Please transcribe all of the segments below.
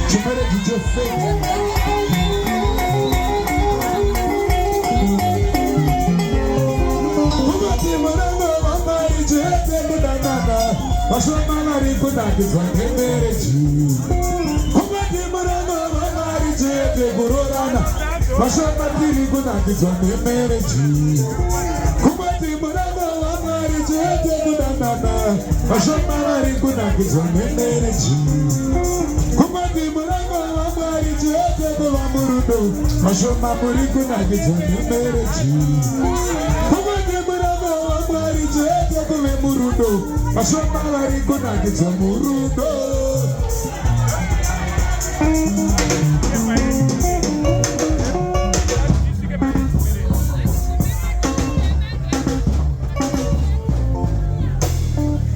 Chumere DJ Fake. Kumati Morango, Mama, Ijete, Budanana. Ashoma Mariku, Nakizwa, Kemereji. Kumati Morango, Mama, Ijete, Burorana. Ashoma Mariku, Nakizwa, Kemereji. Kumati Morango, Mama, Ijete, Budanana. Ashoma Mariku, Nakizwa, Kemereji. Kumati Morango, Mama, Ijete, Bulamuru. Ashoma Mariku, Nakizwa, Kemereji. Murudo, Ashoma Mariku Nakizwa Murudo.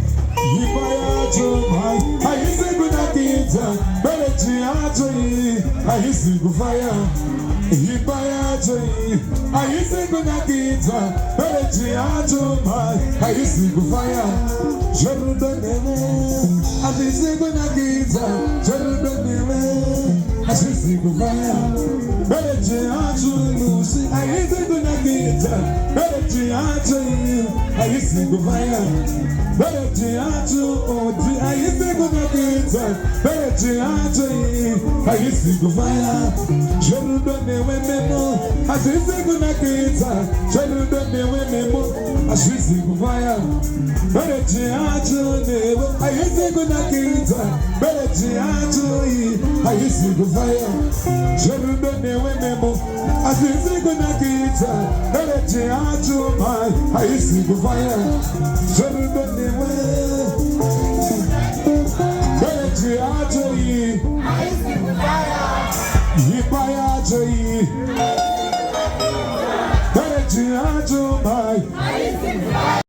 Ibaya Jomai, Ayise Gunakiza, Beleji Ajoyi, Ayise Gufaya. Ibaya Joyi, Ayise Gunakiza, Beleji Ajomai, Ayise Gufaya. Jerudo Neme, Ayise Gunakiza, Jerudo Neme, Ayise Gufaya. Beleji Ajoyi, Ayise Gunakiza, Beleji Ajoyi, Ayise Gufaya. Beleji Ajoyi, Ayise Gunakiza, Beleji Ajoyi, Ayise Gufaya. Jerudo Neme memo, Ayise Gunakiza, Jerudo Neme memo, Ayise Gufaya. Beleji Ajoyi, Ayise Gunakiza, Beleji Ajoyi, Ayise Gufaya. Jerudo Neme memo, Ayise Gunakiza, Beleji Ajoyi, Ayise Gufaya. Jerudo Neme, Beleji Ajoyi, Ayise Gufaya. Ibaya Joyi, Beleji Ajoyi.